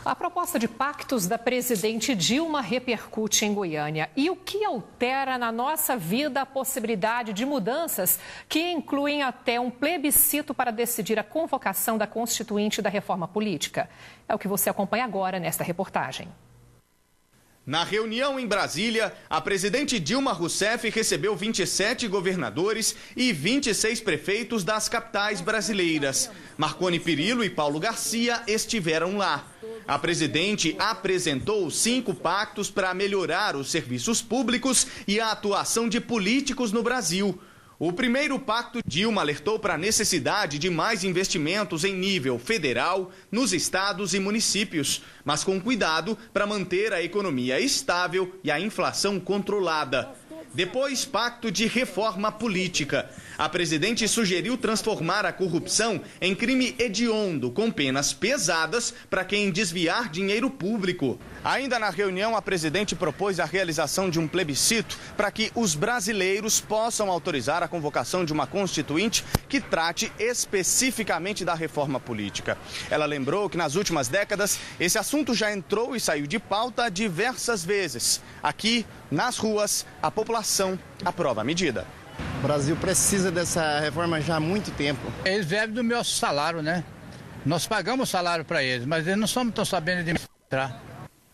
A proposta de pactos da presidente Dilma repercute em Goiânia. E o que altera na nossa vida a possibilidade de mudanças que incluem até um plebiscito para decidir a convocação da Constituinte da reforma política? É o que você acompanha agora nesta reportagem. Na reunião em Brasília, a presidente Dilma Rousseff recebeu 27 governadores e 26 prefeitos das capitais brasileiras. Marconi Perillo e Paulo Garcia estiveram lá. A presidente apresentou 5 pactos para melhorar os serviços públicos e a atuação de políticos no Brasil. O primeiro pacto, Dilma alertou para a necessidade de mais investimentos em nível federal, nos estados e municípios, mas com cuidado para manter a economia estável e a inflação controlada. Depois, pacto de reforma política. A presidente sugeriu transformar a corrupção em crime hediondo, com penas pesadas para quem desviar dinheiro público. Ainda na reunião, a presidente propôs a realização de um plebiscito para que os brasileiros possam autorizar a convocação de uma constituinte que trate especificamente da reforma política. Ela lembrou que nas últimas décadas esse assunto já entrou e saiu de pauta diversas vezes. Aqui, nas ruas, a população aprova a medida. O Brasil precisa dessa reforma já há muito tempo. Eles vivem do meu salário, né? Nós pagamos salário para eles, mas eles não estão sabendo administrar.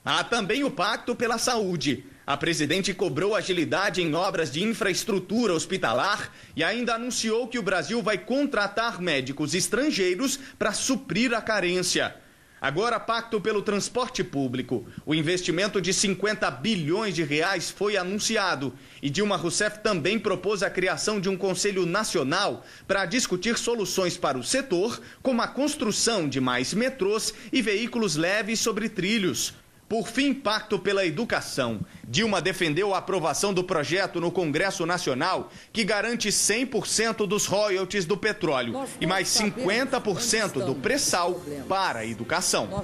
Há também o pacto pela saúde. A presidente cobrou agilidade em obras de infraestrutura hospitalar e ainda anunciou que o Brasil vai contratar médicos estrangeiros para suprir a carência. Agora, pacto pelo transporte público. O investimento de 50 bilhões de reais foi anunciado. E Dilma Rousseff também propôs a criação de um Conselho Nacional para discutir soluções para o setor, como a construção de mais metrôs e veículos leves sobre trilhos. Por fim, pacto pela educação. Dilma defendeu a aprovação do projeto no Congresso Nacional, que garante 100% dos royalties do petróleo e mais 50% do pré-sal para a educação.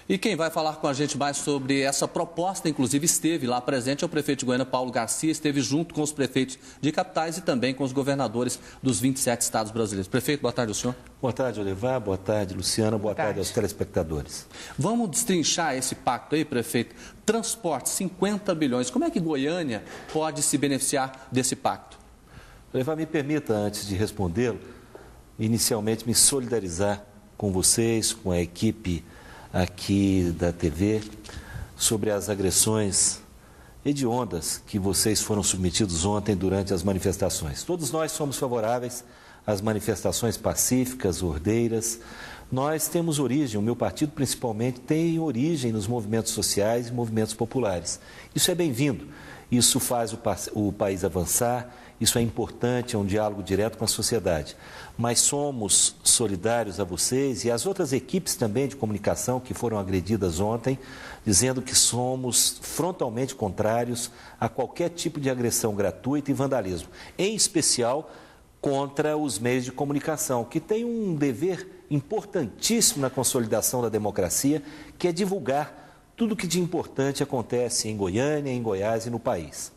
E quem vai falar com a gente mais sobre essa proposta, inclusive esteve lá presente, é o prefeito de Goiânia, Paulo Garcia, esteve junto com os prefeitos de capitais e também com os governadores dos 27 estados brasileiros. Prefeito, boa tarde ao senhor. Boa tarde, Olivar. Boa tarde, Luciana. Boa tarde aos telespectadores. Vamos destrinchar esse pacto aí, prefeito. Transporte, 50 bilhões. Como é que Goiânia pode se beneficiar desse pacto? Olivar, me permita, antes de respondê-lo, inicialmente me solidarizar com vocês, com a equipe aqui da TV, sobre as agressões hediondas que vocês foram submetidos ontem durante as manifestações. Todos nós somos favoráveis às manifestações pacíficas, ordeiras. Nós temos origem, o meu partido principalmente, tem origem nos movimentos sociais e movimentos populares. Isso é bem-vindo, isso faz o país avançar, isso é importante, é um diálogo direto com a sociedade. Mas somos solidários a vocês e às outras equipes também de comunicação que foram agredidas ontem, dizendo que somos frontalmente contrários a qualquer tipo de agressão gratuita e vandalismo, em especial contra os meios de comunicação, que têm um dever importantíssimo na consolidação da democracia, que é divulgar tudo que de importante acontece em Goiânia, em Goiás e no país.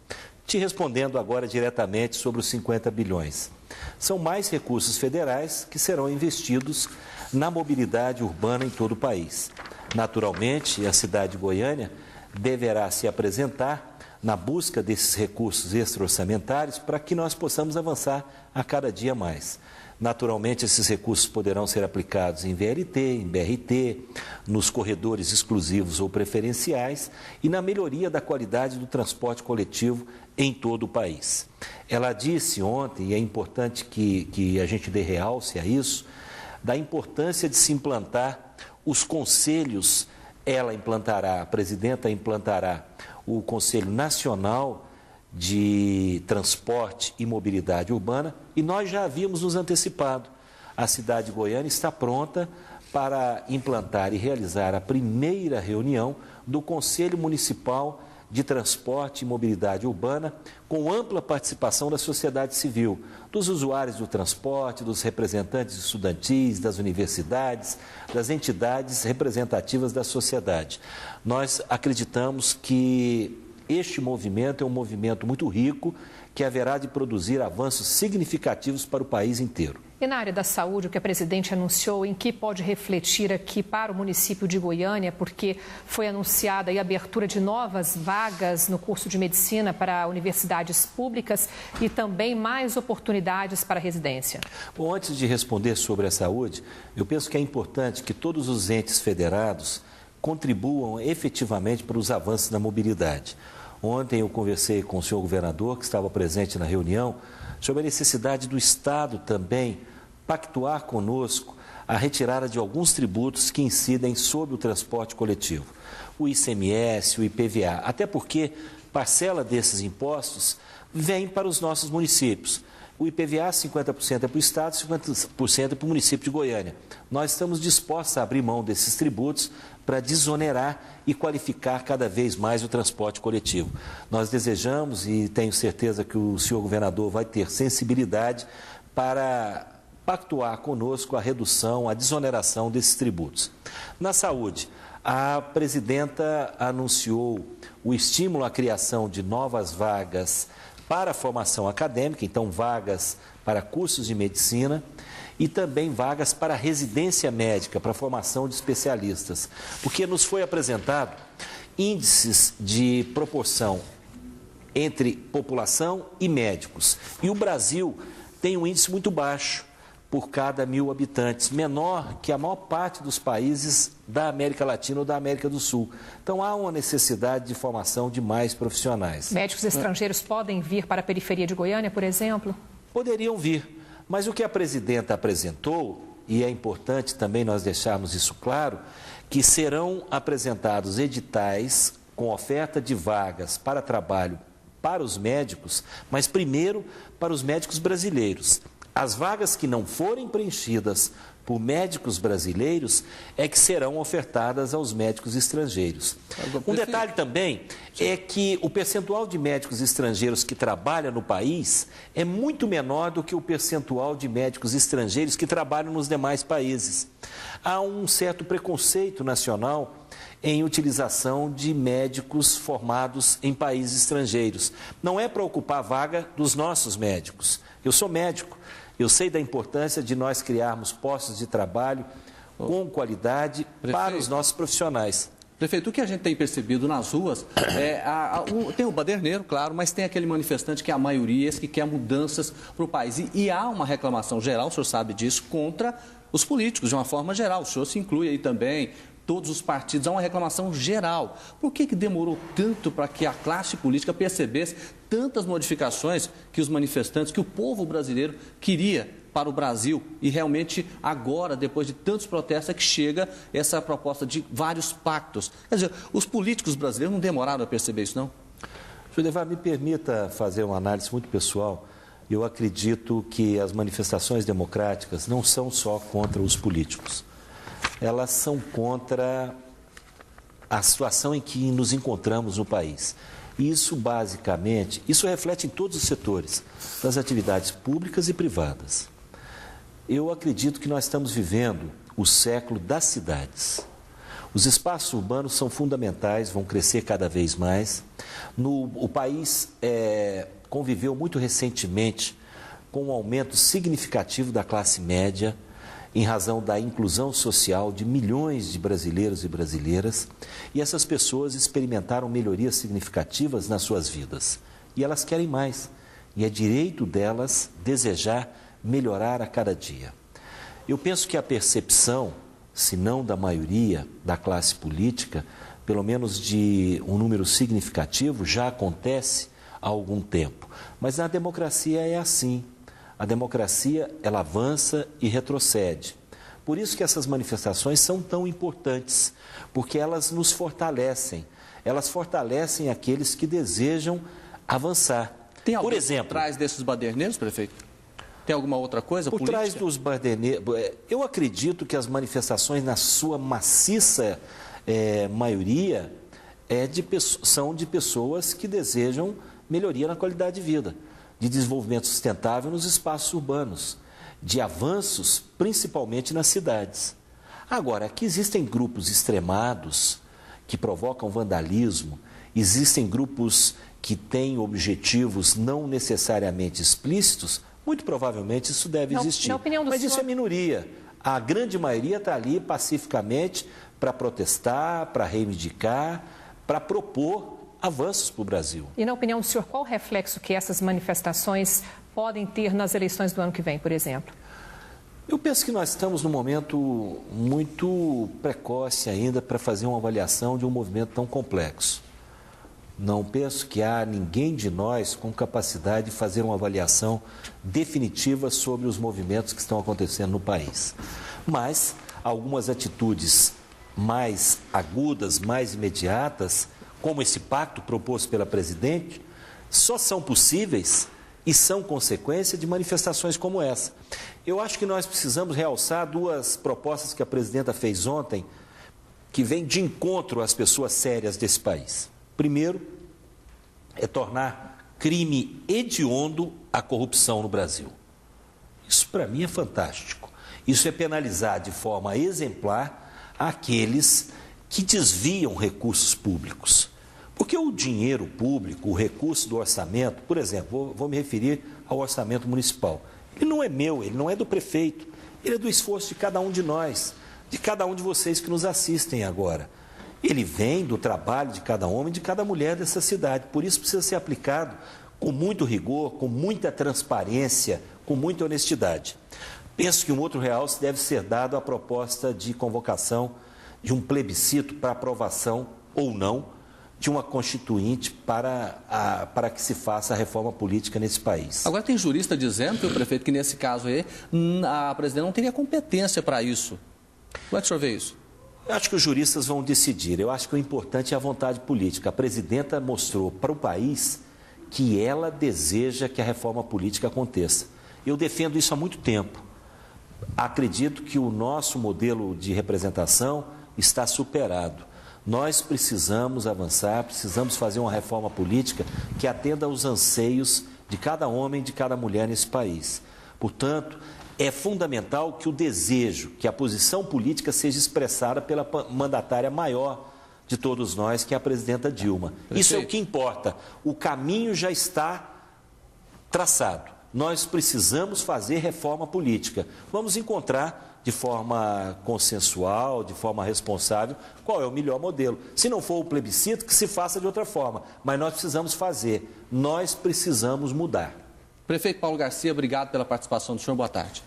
Te respondendo agora diretamente sobre os 50 bilhões. São mais recursos federais que serão investidos na mobilidade urbana em todo o país. Naturalmente, a cidade de Goiânia deverá se apresentar na busca desses recursos extra-orçamentários para que nós possamos avançar a cada dia mais. Naturalmente, esses recursos poderão ser aplicados em VLT, em BRT, nos corredores exclusivos ou preferenciais e na melhoria da qualidade do transporte coletivo em todo o país. Ela disse ontem, e é importante que a gente dê realce a isso, da importância de se implantar os conselhos. Ela implantará, a presidenta implantará o Conselho Nacional de Transporte e Mobilidade Urbana, e nós já havíamos nos antecipado. A cidade de Goiânia está pronta para implantar e realizar a primeira reunião do Conselho Municipal de Transporte e Mobilidade Urbana, com ampla participação da sociedade civil, dos usuários do transporte, dos representantes estudantis, das universidades, das entidades representativas da sociedade. Nós acreditamos que este movimento é um movimento muito rico, que haverá de produzir avanços significativos para o país inteiro. E na área da saúde, o que a presidente anunciou, em que pode refletir aqui para o município de Goiânia, porque foi anunciada a abertura de novas vagas no curso de medicina para universidades públicas e também mais oportunidades para residência. Bom, antes de responder sobre a saúde, eu penso que é importante que todos os entes federados contribuam efetivamente para os avanços na mobilidade. Ontem eu conversei com o senhor governador, que estava presente na reunião, sobre a necessidade do Estado também pactuar conosco a retirada de alguns tributos que incidem sobre o transporte coletivo. O ICMS, o IPVA, até porque parcela desses impostos vem para os nossos municípios. O IPVA, 50% é para o Estado, 50% é para o município de Goiânia. Nós estamos dispostos a abrir mão desses tributos para desonerar e qualificar cada vez mais o transporte coletivo. Nós desejamos, e tenho certeza que o senhor governador vai ter sensibilidade para pactuar conosco a redução, a desoneração desses tributos. Na saúde, a presidenta anunciou o estímulo à criação de novas vagas para a formação acadêmica, então vagas para cursos de medicina e também vagas para residência médica, para a formação de especialistas, porque nos foi apresentado índices de proporção entre população e médicos. E o Brasil tem um índice muito baixo por cada 1.000 habitantes, menor que a maior parte dos países da América Latina ou da América do Sul. Então, há uma necessidade de formação de mais profissionais. Médicos estrangeiros podem vir para a periferia de Goiânia, por exemplo? Poderiam vir, mas o que a presidenta apresentou, e é importante também nós deixarmos isso claro, que serão apresentados editais com oferta de vagas para trabalho para os médicos, mas primeiro para os médicos brasileiros. As vagas que não forem preenchidas por médicos brasileiros é que serão ofertadas aos médicos estrangeiros. Um detalhe também é que o percentual de médicos estrangeiros que trabalham no país é muito menor do que o percentual de médicos estrangeiros que trabalham nos demais países. Há um certo preconceito nacional em utilização de médicos formados em países estrangeiros. Não é para ocupar a vaga dos nossos médicos. Eu sou médico. Eu sei da importância de nós criarmos postos de trabalho com qualidade para os nossos profissionais. Prefeito, o que a gente tem percebido nas ruas, tem o baderneiro, claro, mas tem aquele manifestante que é a maioria, esse que quer mudanças para o país. E há uma reclamação geral, o senhor sabe disso, contra os políticos, de uma forma geral. O senhor se inclui aí também, todos os partidos, há uma reclamação geral. Por que demorou tanto para que a classe política percebesse tantas modificações que os manifestantes, que o povo brasileiro queria para o Brasil? E realmente agora, depois de tantos protestos, é que chega essa proposta de vários pactos. Quer dizer, os políticos brasileiros não demoraram a perceber isso, não? Judevar, me permita fazer uma análise muito pessoal. Eu acredito que as manifestações democráticas não são só contra os políticos. Elas são contra a situação em que nos encontramos no país. E isso, basicamente, isso reflete em todos os setores, das atividades públicas e privadas. Eu acredito que nós estamos vivendo o século das cidades. Os espaços urbanos são fundamentais, vão crescer cada vez mais. O país conviveu muito recentemente com um aumento significativo da classe média, em razão da inclusão social de milhões de brasileiros e brasileiras, e essas pessoas experimentaram melhorias significativas nas suas vidas. E elas querem mais, e é direito delas desejar melhorar a cada dia. Eu penso que a percepção, se não da maioria da classe política, pelo menos de um número significativo, já acontece há algum tempo. Mas na democracia é assim. A democracia, ela avança e retrocede. Por isso que essas manifestações são tão importantes, porque elas nos fortalecem. Elas fortalecem aqueles que desejam avançar. Tem algo por trás desses baderneiros, prefeito? Tem alguma outra coisa política? Por trás dos baderneiros, eu acredito que as manifestações, na sua maciça maioria, são de pessoas que desejam melhoria na qualidade de vida, de desenvolvimento sustentável nos espaços urbanos, de avanços, principalmente nas cidades. Agora, aqui existem grupos extremados que provocam vandalismo, existem grupos que têm objetivos não necessariamente explícitos, Muito provavelmente isso deve existir. Na opinião do Mas senhor... isso é minoria. A grande maioria está ali pacificamente para protestar, para reivindicar, para propor avanços para o Brasil. E na opinião do senhor, qual o reflexo que essas manifestações podem ter nas eleições do ano que vem, por exemplo? Eu penso que nós estamos num momento muito precoce ainda para fazer uma avaliação de um movimento tão complexo. Não penso que há ninguém de nós com capacidade de fazer uma avaliação definitiva sobre os movimentos que estão acontecendo no país. Mas algumas atitudes mais agudas, mais imediatas, como esse pacto proposto pela presidente, só são possíveis e são consequência de manifestações como essa. Eu acho que nós precisamos realçar duas propostas que a presidenta fez ontem, que vêm de encontro às pessoas sérias desse país. Primeiro, é tornar crime hediondo a corrupção no Brasil. Isso, para mim, é fantástico. Isso é penalizar de forma exemplar aqueles que desviam recursos públicos. Porque o dinheiro público, o recurso do orçamento, por exemplo, vou me referir ao orçamento municipal. Ele não é meu, ele não é do prefeito, ele é do esforço de cada um de nós, de cada um de vocês que nos assistem agora. Ele vem do trabalho de cada homem, de cada mulher dessa cidade. Por isso precisa ser aplicado com muito rigor, com muita transparência, com muita honestidade. Penso que um outro realce deve ser dado à proposta de convocação de um plebiscito para aprovação ou não de uma constituinte para que se faça a reforma política nesse país. Agora tem jurista dizendo, que o prefeito, que nesse caso aí, a presidente não teria competência para isso. Como é que o senhor vê isso? Eu acho que os juristas vão decidir. Eu acho que o importante é a vontade política. A presidenta mostrou para o país que ela deseja que a reforma política aconteça. Eu defendo isso há muito tempo. Acredito que o nosso modelo de representação está superado. Nós precisamos avançar, precisamos fazer uma reforma política que atenda aos anseios de cada homem e de cada mulher nesse país. Portanto, é fundamental que o desejo, que a posição política seja expressada pela mandatária maior de todos nós, que é a presidenta Dilma. Perfeito. Isso é o que importa. O caminho já está traçado. Nós precisamos fazer reforma política. Vamos encontrar de forma consensual, de forma responsável, qual é o melhor modelo. Se não for o plebiscito, que se faça de outra forma. Mas nós precisamos fazer. Nós precisamos mudar. Prefeito Paulo Garcia, obrigado pela participação do senhor. Boa tarde.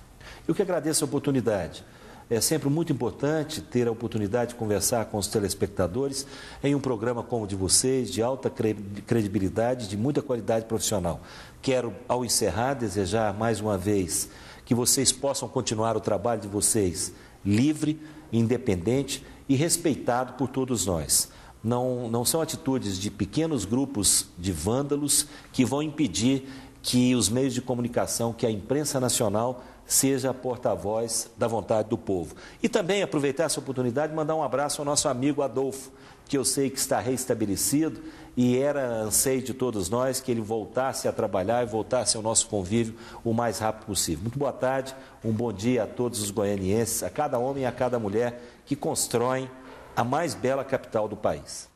Eu que agradeço a oportunidade. É sempre muito importante ter a oportunidade de conversar com os telespectadores em um programa como o de vocês, de alta credibilidade, de muita qualidade profissional. Quero, ao encerrar, desejar mais uma vez que vocês possam continuar o trabalho de vocês livre, independente e respeitado por todos nós. Não são atitudes de pequenos grupos de vândalos que vão impedir que os meios de comunicação, que a imprensa nacional seja a porta-voz da vontade do povo. E também aproveitar essa oportunidade e mandar um abraço ao nosso amigo Adolfo, que eu sei que está reestabelecido e era anseio de todos nós que ele voltasse a trabalhar e voltasse ao nosso convívio o mais rápido possível. Muito boa tarde, um bom dia a todos os goianienses, a cada homem e a cada mulher que constroem a mais bela capital do país.